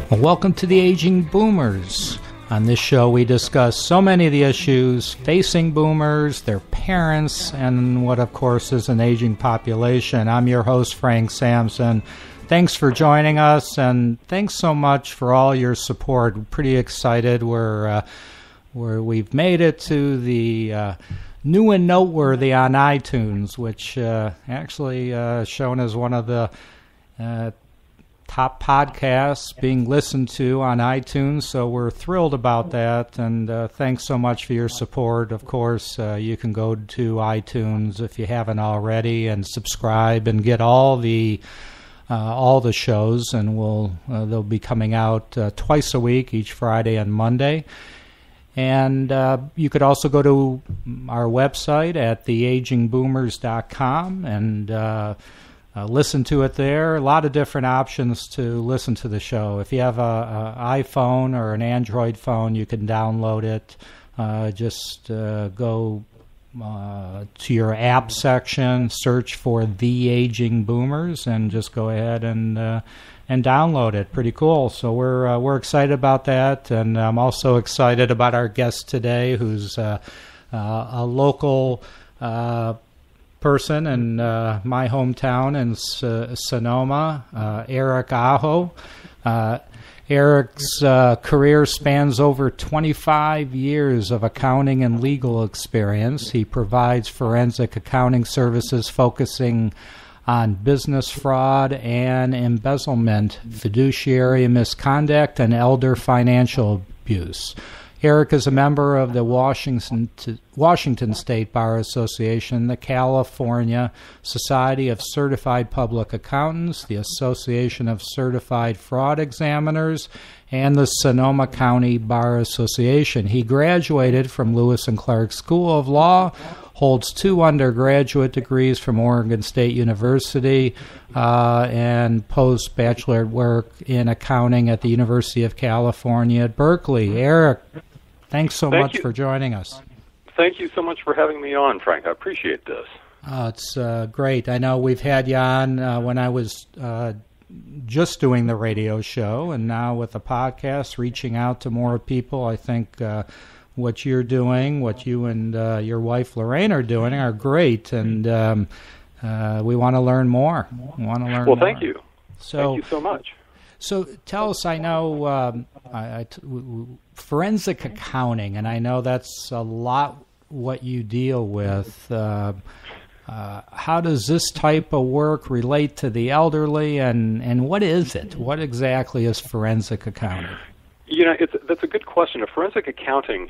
Well, welcome to the Aging Boomers. On this show, we discuss so many of the issues facing boomers, their parents, and what, of course, is an aging population. I'm your host, Frank Sampson. Thanks for joining us, and thanks so much for all your support. We're pretty excited. We've made it to the new and noteworthy on iTunes, which actually shown as one of the top podcasts being listened to on iTunes, so we're thrilled about that, and thanks so much for your support. Of course, you can go to iTunes if you haven't already and subscribe and get all the shows, and they'll be coming out twice a week, each Friday and Monday. And you could also go to our website at theagingboomers.com and listen to it there. A lot of different options to listen to the show. If you have an iPhone or an Android phone, you can download it. Just go to your app section, search for The Aging Boomers, and just go ahead and download it. Pretty cool. So we're excited about that, and I'm also excited about our guest today, who's a local person in my hometown in Sonoma, Erik Aho. Erik's career spans over 25 years of accounting and legal experience. He provides forensic accounting services focusing on business fraud and embezzlement, fiduciary misconduct, and elder financial abuse. Erik is a member of the Washington State Bar Association, the California Society of Certified Public Accountants, the Association of Certified Fraud Examiners, and the Sonoma County Bar Association. He graduated from Lewis and Clark School of Law, holds 2 undergraduate degrees from Oregon State University, and post-bachelor work in accounting at the University of California at Berkeley. Erik, thanks so much for joining us. Thank you so much for having me on, Frank. I appreciate this. It's great. I know we've had you on when I was just doing the radio show, and now with the podcast, reaching out to more people. I think what you're doing, what you and your wife Lorraine are doing, are great, and we want to learn more. Well, thank you. Thank you so much. So tell us, I know forensic accounting, and I know that's a lot what you deal with. How does this type of work relate to the elderly, and what is it? What exactly is forensic accounting? You know, that's a good question. Forensic accounting,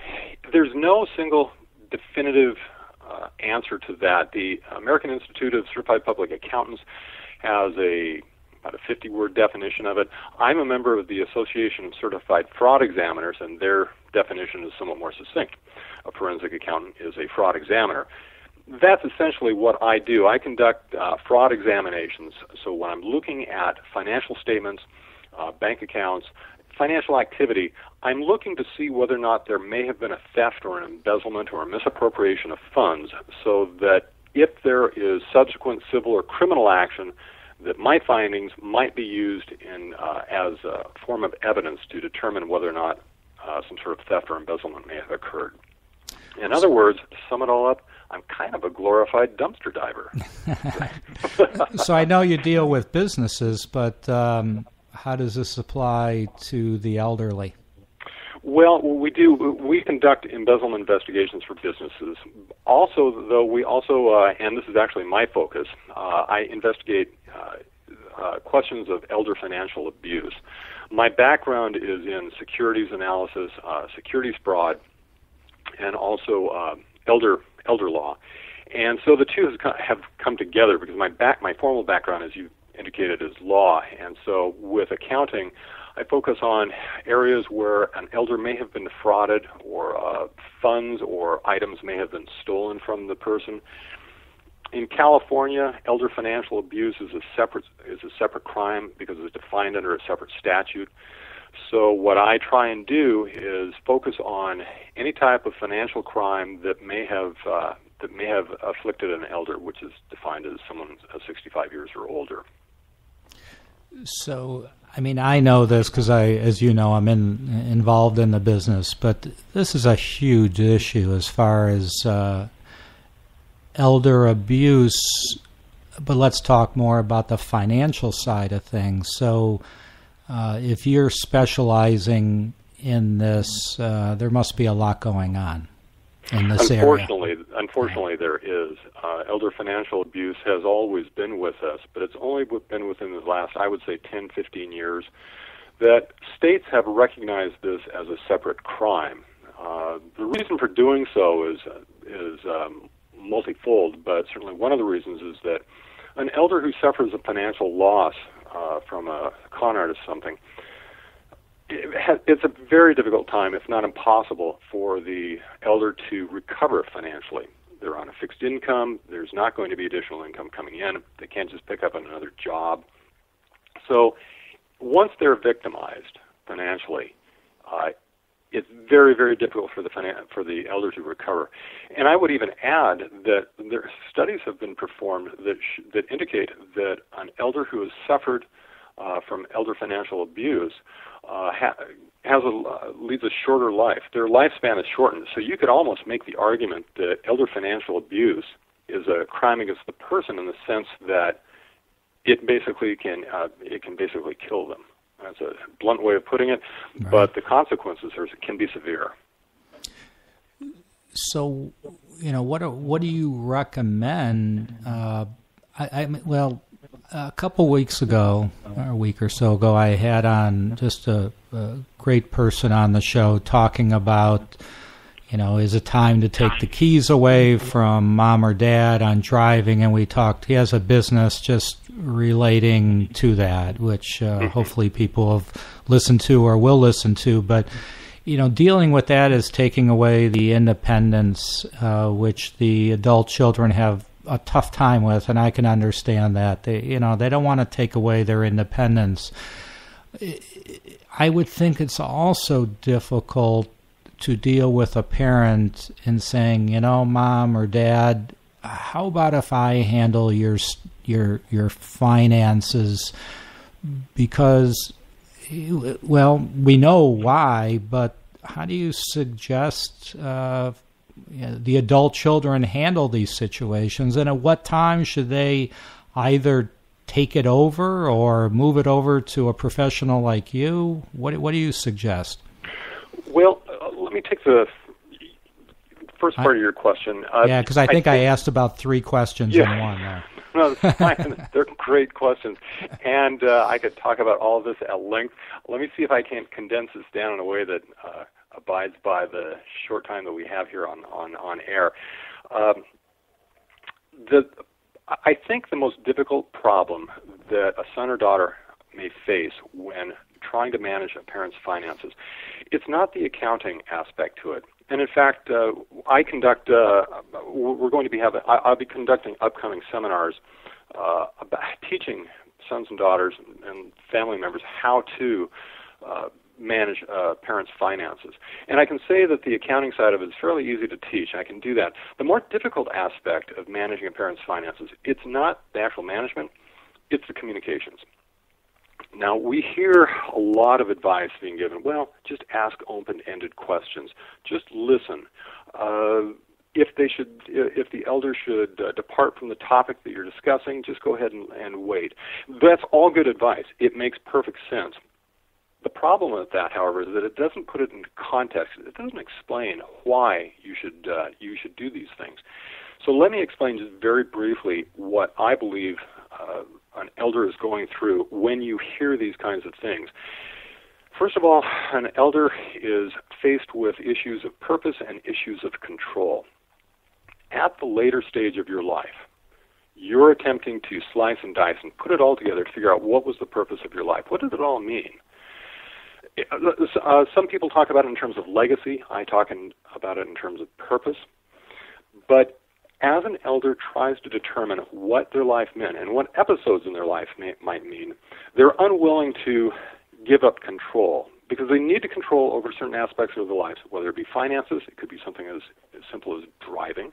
there's no single definitive answer to that. The American Institute of Certified Public Accountants has about a 50-word definition of it. I'm a member of the Association of Certified Fraud Examiners, and their definition is somewhat more succinct. A forensic accountant is a fraud examiner. That's essentially what I do. I conduct fraud examinations. So when I'm looking at financial statements, bank accounts, financial activity, I'm looking to see whether or not there may have been a theft or an embezzlement or a misappropriation of funds, so that if there is subsequent civil or criminal action, that my findings might be used as a form of evidence to determine whether or not some sort of theft or embezzlement may have occurred. In other words, to sum it all up, I'm kind of a glorified dumpster diver. So I know you deal with businesses, but how does this apply to the elderly? Well, we conduct embezzlement investigations for businesses. Also, though, and this is actually my focus, I investigate questions of elder financial abuse. My background is in securities analysis, securities fraud, and also elder law. And so the two have come together because my formal background, as you indicated, is law. And so with accounting, I focus on areas where an elder may have been defrauded, or funds or items may have been stolen from the person. In California, elder financial abuse is a separate crime because it's defined under a separate statute. So what I try and do is focus on any type of financial crime that may have afflicted an elder, which is defined as someone 65 years or older. So, I mean, I know this because as you know, I'm involved in the business, but this is a huge issue as far as elder abuse. But let's talk more about the financial side of things. So, if you're specializing in this, there must be a lot going on in this area. Unfortunately, there is. Elder financial abuse has always been with us, but it's only been within the last, I would say, 10, 15 years that states have recognized this as a separate crime. The reason for doing so is multifold, but certainly one of the reasons is that an elder who suffers a financial loss from a con artist or something, it's a very difficult time, if not impossible, for the elder to recover financially. They're on a fixed income. There's not going to be additional income coming in. They can't just pick up another job. So once they're victimized financially, it's very, very difficult for the elder to recover. And I would even add that studies have been performed that indicate that an elder who has suffered from elder financial abuse leads a shorter life. Their lifespan is shortened. So you could almost make the argument that elder financial abuse is a crime against the person in the sense that it basically can kill them. That's a blunt way of putting it, right. But the consequences can be severe. So, what do you recommend? A couple weeks ago, or a week or so ago, I had on just a great person on the show talking about, is it time to take the keys away from mom or dad on driving? And we talked, he has a business just relating to that, which hopefully people have listened to or will listen to. But, dealing with that is taking away the independence which the adult children have a tough time with, and I can understand that. They don't want to take away their independence. I would think it's also difficult to deal with a parent in saying, mom or dad, how about if I handle your finances? Because, we know why, but how do you suggest the adult children handle these situations, and at what time should they either take it over or move it over to a professional like you? What do you suggest? Well, let me take the first part of your question. Because I think I asked about three questions in one. No, that's fine. They're great questions, and I could talk about all of this at length. Let me see if I can condense this down in a way that abides by the short time that we have here on air. I think the most difficult problem that a son or daughter may face when trying to manage a parent's finances, it's not the accounting aspect to it. And in fact, I'll be conducting upcoming seminars about teaching sons and daughters and family members how to manage parents' finances. And I can say that the accounting side of it is fairly easy to teach. I can do that. The more difficult aspect of managing a parent's finances, it's not the actual management, it's the communications. Now, we hear a lot of advice being given. Well, just ask open-ended questions. Just listen. If the elder should depart from the topic that you're discussing, just go ahead and wait. That's all good advice. It makes perfect sense. The problem with that, however, is that it doesn't put it into context. It doesn't explain why you should do these things. So let me explain just very briefly what I believe an elder is going through when you hear these kinds of things. First of all, an elder is faced with issues of purpose and issues of control. At the later stage of your life, you're attempting to slice and dice and put it all together to figure out what was the purpose of your life. What did it all mean? Some people talk about it in terms of legacy. I talk about it in terms of purpose. But as an elder tries to determine what their life meant and what episodes in their life might mean, they're unwilling to give up control because they need to control over certain aspects of their lives, whether it be finances. It could be something as simple as driving.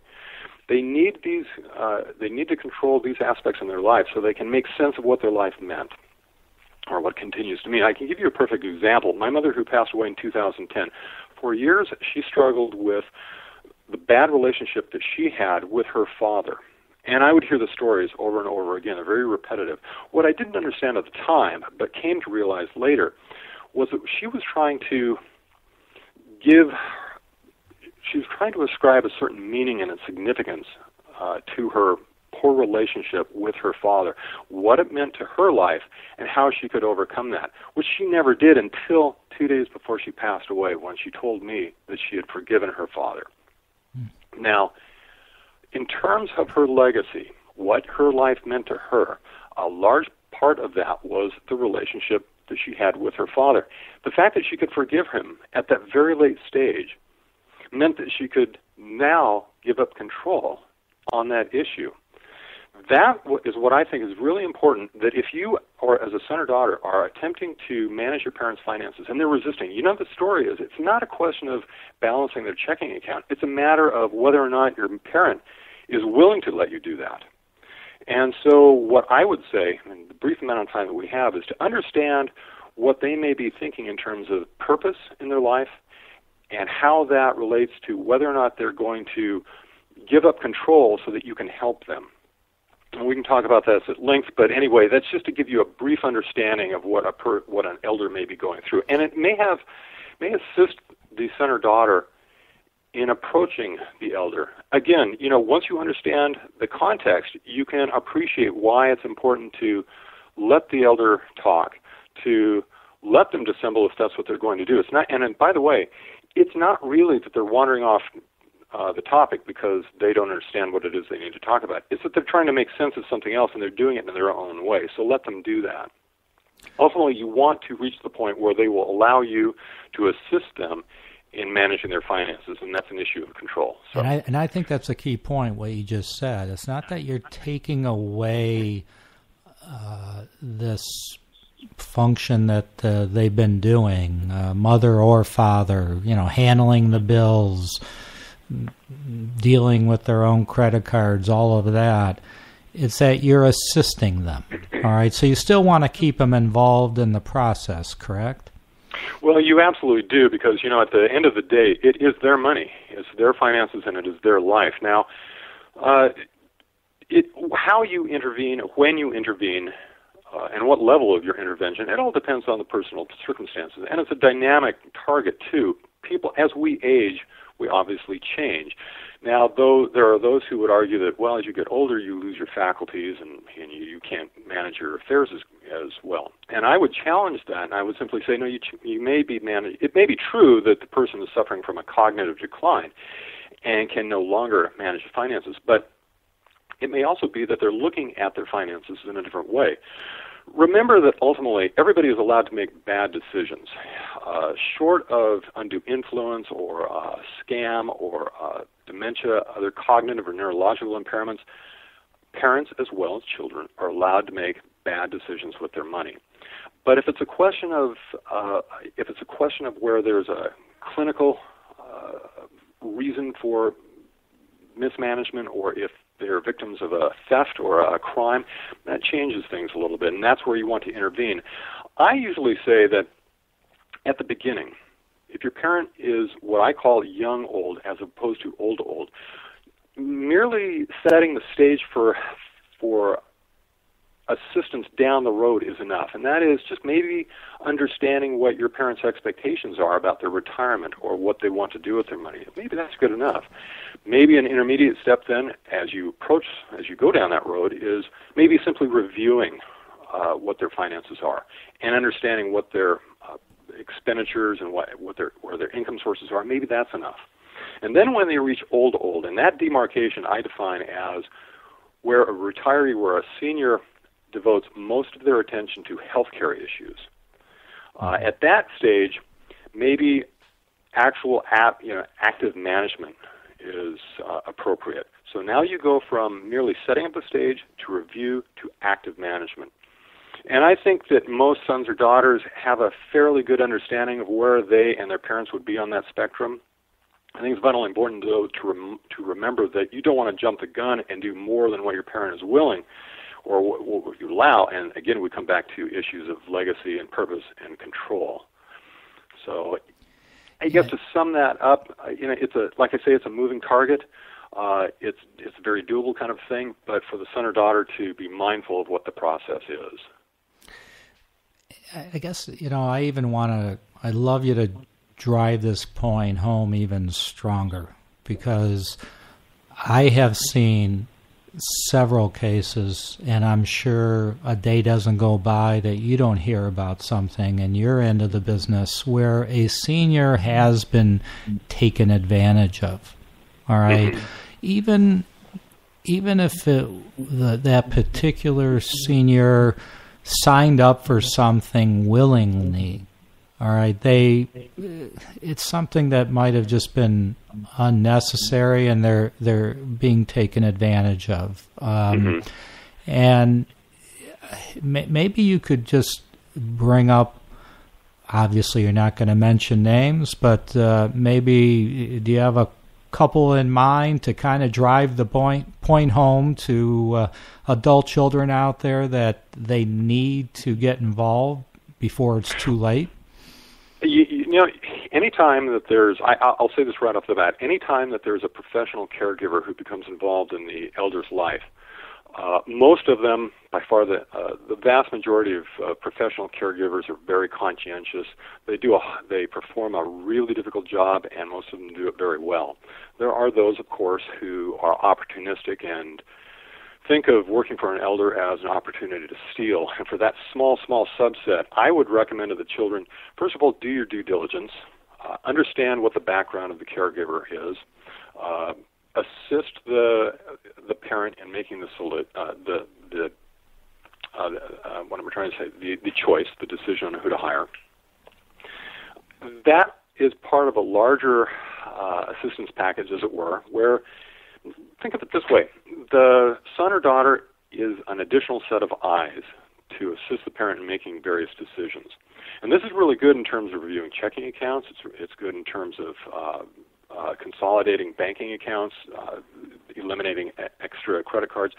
They need to control these aspects in their life so they can make sense of what their life meant. or what continues to mean. I can give you a perfect example. My mother, who passed away in 2010, for years she struggled with the bad relationship that she had with her father. And I would hear the stories over and over again. They're very repetitive. What I didn't understand at the time, but came to realize later, was that she was trying to ascribe a certain meaning and a significance to her poor relationship with her father, what it meant to her life, and how she could overcome that, which she never did until 2 days before she passed away, when she told me that she had forgiven her father. Now, in terms of her legacy, what her life meant to her, a large part of that was the relationship that she had with her father. The fact that she could forgive him at that very late stage meant that she could now give up control on that issue. That is what I think is really important, that if you, or as a son or daughter, are attempting to manage your parents' finances and they're resisting, you know the story is, it's not a question of balancing their checking account. It's a matter of whether or not your parent is willing to let you do that. And so what I would say, in the brief amount of time that we have, is to understand what they may be thinking in terms of purpose in their life and how that relates to whether or not they're going to give up control so that you can help them. And we can talk about this at length, but anyway, that's just to give you a brief understanding of what an elder may be going through. And it may assist the son or daughter in approaching the elder. Again, once you understand the context, you can appreciate why it's important to let the elder talk, to let them dissemble if that's what they're going to do. It's not, and by the way, it's not really that they're wandering off the topic because they don't understand what it is they need to talk about. It's that they're trying to make sense of something else and they're doing it in their own way. So let them do that. Ultimately, you want to reach the point where they will allow you to assist them in managing their finances, and that's an issue of control. So. And I think that's a key point, what you just said. It's not that you're taking away this function that they've been doing, mother or father, handling the bills, dealing with their own credit cards, all of that. It's that you're assisting them. All right, so you still want to keep them involved in the process, correct? Well, you absolutely do, because, at the end of the day, it is their money, it's their finances, and it is their life. Now, how you intervene, when you intervene, and what level of your intervention, it all depends on the personal circumstances. And it's a dynamic target, too. People, as we age, we obviously change. Now, though, there are those who would argue that, well, as you get older, you lose your faculties and you can't manage your affairs as well. And I would challenge that, and I would simply say, no, you may be managed. It may be true that the person is suffering from a cognitive decline and can no longer manage the finances, but it may also be that they're looking at their finances in a different way. Remember that ultimately everybody is allowed to make bad decisions. Short of undue influence or scam or dementia, other cognitive or neurological impairments, parents as well as children are allowed to make bad decisions with their money. But if it's a question of where there's a clinical reason for mismanagement, or if they're victims of a theft or a crime, that changes things a little bit, and that's where you want to intervene. I usually say that at the beginning, if your parent is what I call young old as opposed to old, merely setting the stage for assistance down the road is enough, and that is just maybe understanding what your parents' expectations are about their retirement or what they want to do with their money. Maybe that's good enough. Maybe an intermediate step then, as you go down that road, is maybe simply reviewing what their finances are and understanding what their expenditures and where their income sources are. Maybe that's enough. And then when they reach old, and that demarcation I define as where a retiree, where a senior devotes most of their attention to healthcare issues. At that stage, maybe active management is appropriate. So now you go from merely setting up the stage to review to active management. And I think that most sons or daughters have a fairly good understanding of where they and their parents would be on that spectrum. I think it's vitally important, though, to remember that you don't want to jump the gun and do more than what your parent is willing or what would you allow? And again, we come back to issues of legacy and purpose and control. So I guess to sum that up, like I say, it's a moving target. It's a very doable kind of thing, but for the son or daughter to be mindful of what the process is. I guess, I'd love you to drive this point home even stronger, because I have seen several cases, and I'm sure a day doesn't go by that you don't hear about something in your end of the business where a senior has been taken advantage of. All right, even if that particular senior signed up for something willingly, all right, it's something that might have just been unnecessary, and they're being taken advantage of. And maybe you could just bring up. Obviously, you're not going to mention names, but maybe do you have a couple in mind to kind of drive the point home to adult children out there that they need to get involved before it's too late? Anytime that I'll say this right off the bat, anytime that there's a professional caregiver who becomes involved in the elder's life, most of them, by far the vast majority of professional caregivers are very conscientious. They perform a really difficult job, and most of them do it very well. There are those, of course, who are opportunistic and think of working for an elder as an opportunity to steal. And for that small subset, I would recommend to the children, first of all, do your due diligence, understand what the background of the caregiver is, assist the parent in making the choice, the decision on who to hire. That is part of a larger assistance package, as it were, where, think of it this way, the son or daughter is an additional set of eyes to assist the parent in making various decisions. And this is really good in terms of reviewing checking accounts. It's good in terms of consolidating banking accounts, eliminating extra credit cards.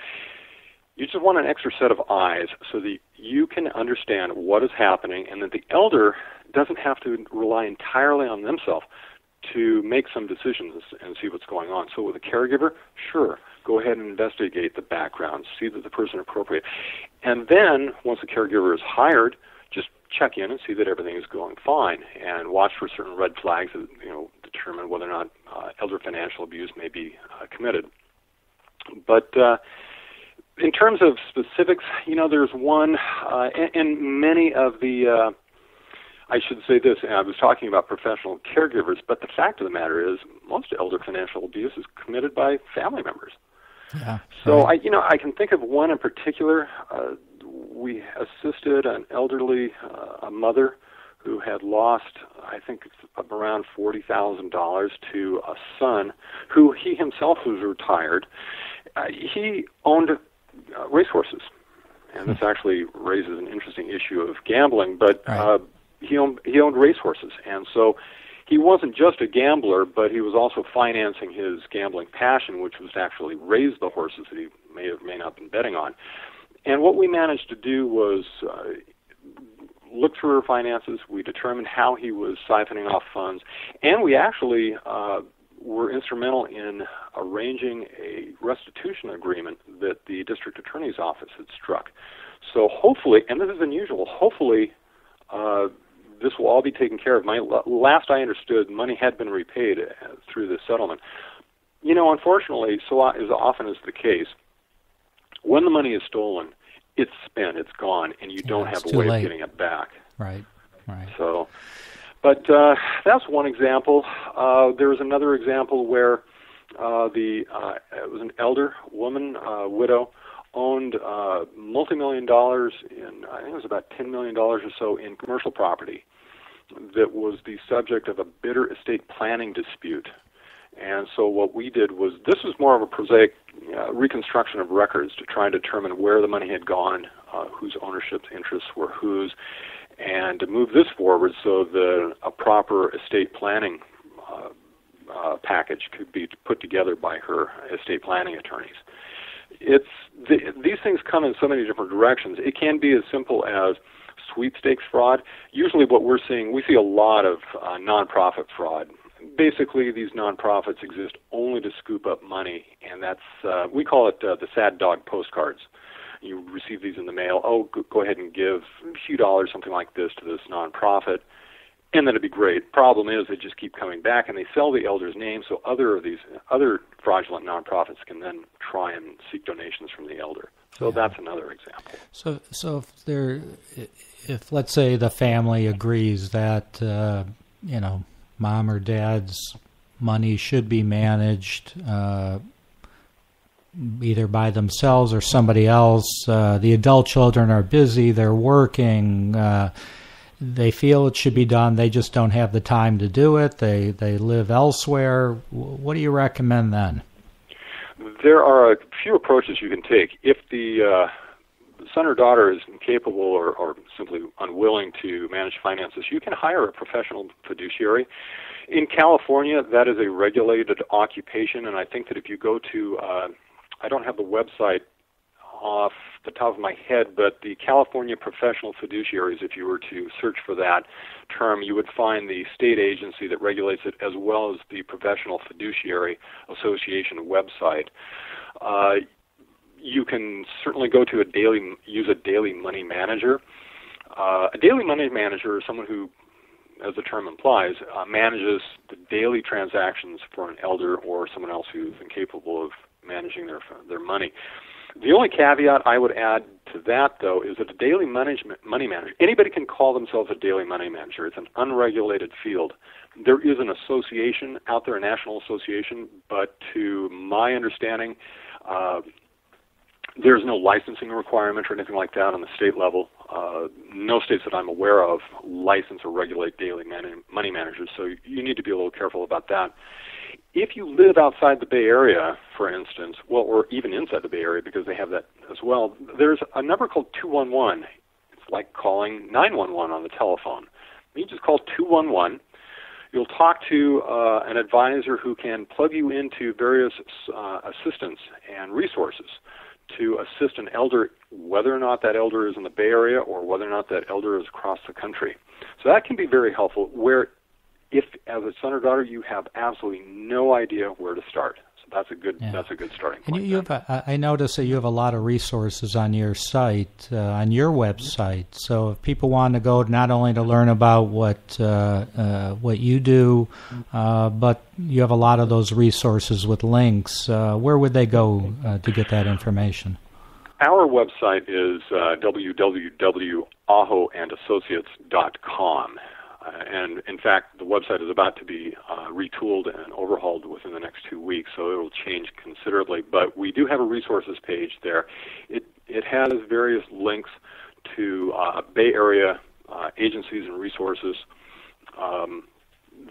You just want an extra set of eyes so that you can understand what is happening, and that the elder doesn't have to rely entirely on themselves to make some decisions and see what's going on. So with a caregiver, sure, go ahead and investigate the background, see that the person is appropriate. And then, once the caregiver is hired, just check in and see that everything is going fine, and watch for certain red flags that determine whether or not elder financial abuse may be committed. But in terms of specifics, there's one, and many of the I should say this, I was talking about professional caregivers, but the fact of the matter is most elder financial abuse is committed by family members. Yeah, so right. I can think of one in particular. We assisted an elderly a mother who had lost, I think, around $40,000 to a son who he himself was retired. He owned racehorses, and this actually raises an interesting issue of gambling, but right. He owned racehorses, and so he wasn't just a gambler, but he was also financing his gambling passion, which was to actually raise the horses that he may or may not have been betting on. And what we managed to do was look through her finances. We determined how he was siphoning off funds, and we actually were instrumental in arranging a restitution agreement that the district attorney's office had struck. So hopefully, and this is unusual, hopefully this will all be taken care of. Last I understood, money had been repaid through this settlement. Unfortunately, so as often is the case, when the money is stolen, it's spent, it's gone, and you don't have a way of getting it back. Right. So, but that's one example. There was another example where it was an elder woman, widow, owned multi-million dollars in, I think it was about $10 million or so in commercial property that was the subject of a bitter estate planning dispute. And so what we did was, this was more of a prosaic reconstruction of records to try and determine where the money had gone, whose ownership interests were whose, and to move this forward so that a proper estate planning package could be put together by her estate planning attorneys. These things come in so many different directions. It can be as simple as sweepstakes fraud. Usually what we see a lot of nonprofit fraud. Basically, these nonprofits exist only to scoop up money, and that's we call it the sad dog postcards. You receive these in the mail. Oh, go ahead and give a few dollars, something like this, to this nonprofit, and then it'd be great. Problem is, they just keep coming back, and they sell the elder's name, so other fraudulent nonprofits can then try and seek donations from the elder. So that's another example. So if let's say the family agrees that mom or dad's money should be managed either by themselves or somebody else. The adult children are busy, they're working, they feel it should be done, they just don't have the time to do it, they live elsewhere. What do you recommend then? There are a few approaches you can take. If the son or daughter is incapable or simply unwilling to manage finances, you can hire a professional fiduciary. In California, that is a regulated occupation, and I think that if you go to I don't have the website off the top of my head, but the California Professional Fiduciaries, if you were to search for that term, you would find the state agency that regulates it as well as the Professional Fiduciary Association website. You can certainly go to use a daily money manager. A daily money manager is someone who, as the term implies, manages the daily transactions for an elder or someone else who's incapable of managing their money. The only caveat I would add to that, though, is that a daily money manager, anybody can call themselves a daily money manager. It's an unregulated field. There is an association out there, a national association, but to my understanding, there's no licensing requirement or anything like that on the state level. No states that I'm aware of license or regulate daily money managers, so you need to be a little careful about that. If you live outside the Bay Area, for instance, or even inside the Bay Area because they have that as well, there's a number called 211. It's like calling 911 on the telephone. You just call 211. You'll talk to an advisor who can plug you into various assistance and resources to assist an elder, whether or not that elder is in the Bay Area or whether or not that elder is across the country. So that can be very helpful, where if, as a son or daughter, you have absolutely no idea where to start. So that's a good starting point. And I notice that you have a lot of resources on your site, on your website. So if people want to go not only to learn about what you do, but you have a lot of those resources with links. Where would they go to get that information? Our website is www.ahoandassociates.com. And in fact, the website is about to be retooled and overhauled within the next 2 weeks, so it will change considerably. But we do have a resources page there. It has various links to Bay Area agencies and resources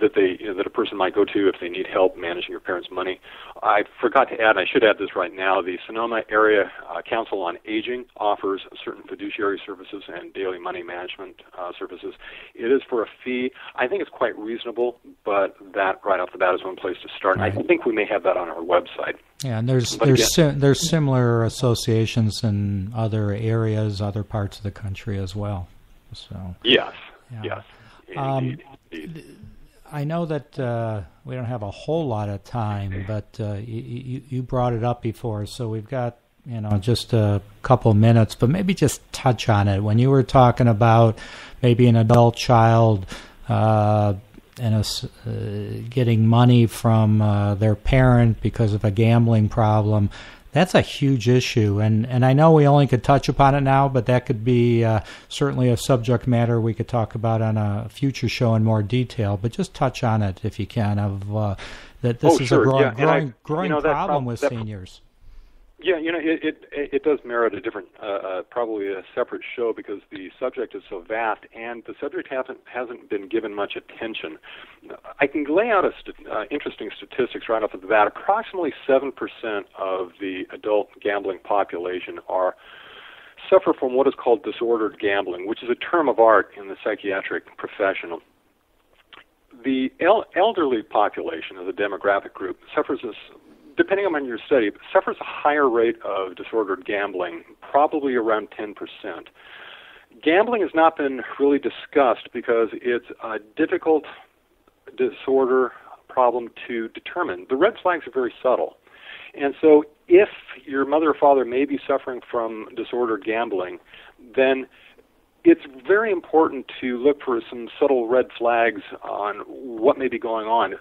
that a person might go to if they need help managing your parents' money. I forgot to add, and I should add this right now, the Sonoma Area Council on Aging offers certain fiduciary services and daily money management services. It is for a fee. I think it's quite reasonable, but that right off the bat is one place to start. Right. I think we may have that on our website. Yeah, and there's similar associations in other areas, other parts of the country as well. So yes, indeed. I know that we don't have a whole lot of time, but you brought it up before, so we've got just a couple minutes, but maybe just touch on it. When you were talking about maybe an adult child getting money from their parent because of a gambling problem, that's a huge issue, and I know we only could touch upon it now, but that could be certainly a subject matter we could talk about on a future show in more detail. But just touch on it if you can. That this is sure. a growing problem with seniors. Yeah, it does merit a different, probably a separate show because the subject is so vast and the subject hasn't been given much attention. I can lay out interesting statistics right off the bat. Approximately 7% of the adult gambling population suffer from what is called disordered gambling, which is a term of art in the psychiatric profession. The elderly population of the demographic group suffers depending on your study, suffers a higher rate of disordered gambling, probably around 10%. Gambling has not been really discussed because it's a difficult disorder problem to determine. The red flags are very subtle. And so if your mother or father may be suffering from disordered gambling, then it's very important to look for some subtle red flags on what may be going on.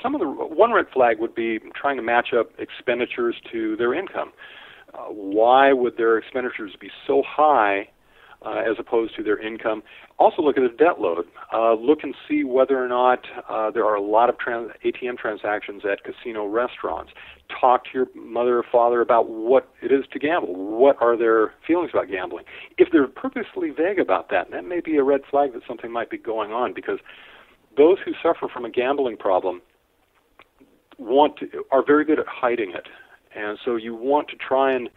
One red flag would be trying to match up expenditures to their income. Why would their expenditures be so high as opposed to their income? Also look at the debt load. Look and see whether or not there are a lot of ATM transactions at casino restaurants. Talk to your mother or father about what it is to gamble. What are their feelings about gambling? If they're purposely vague about that, that may be a red flag that something might be going on, because those who suffer from a gambling problem are very good at hiding it. And so you want to try and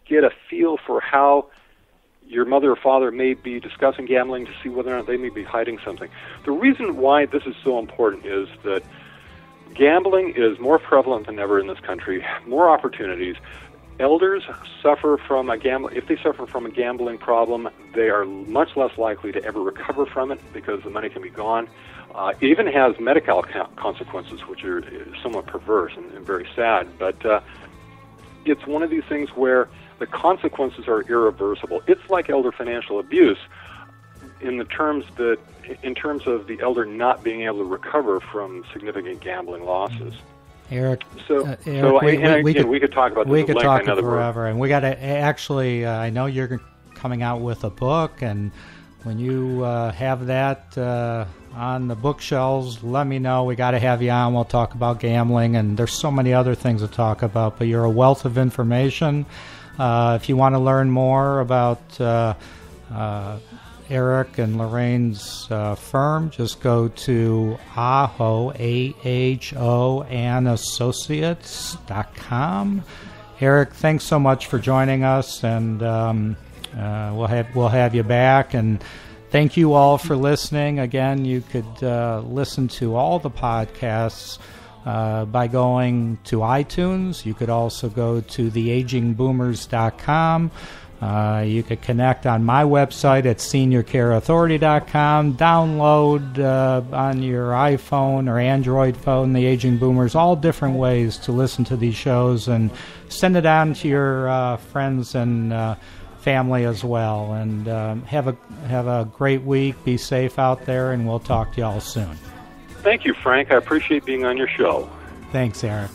get a feel for how your mother or father may be discussing gambling to see whether or not they may be hiding something. The reason why this is so important is that gambling is more prevalent than ever in this country, more opportunities. Elders suffer from if they suffer from a gambling problem, they are much less likely to ever recover from it because the money can be gone. It even has medical consequences, which are somewhat perverse and very sad. But it's one of these things where the consequences are irreversible. It's like elder financial abuse in terms of the elder not being able to recover from significant gambling losses. Eric, we could talk about this. We could talk forever, and we got to actually. I know you're coming out with a book, and when you have that on the bookshelves, let me know. We got to have you on. We'll talk about gambling, and there's so many other things to talk about. But you're a wealth of information. If you want to learn more about Erik and Lorraine's firm, just go to Aho, AHO, and Associates.com. Erik, thanks so much for joining us, and we'll have you back. And thank you all for listening. Again, you could listen to all the podcasts by going to iTunes. You could also go to theagingboomers.com. You could connect on my website at seniorcareauthority.com. Download on your iPhone or Android phone The Aging Boomers, all different ways to listen to these shows, and send it on to your friends and family as well. And have a great week. Be safe out there, and we'll talk to you all soon. Thank you, Frank. I appreciate being on your show. Thanks, Erik.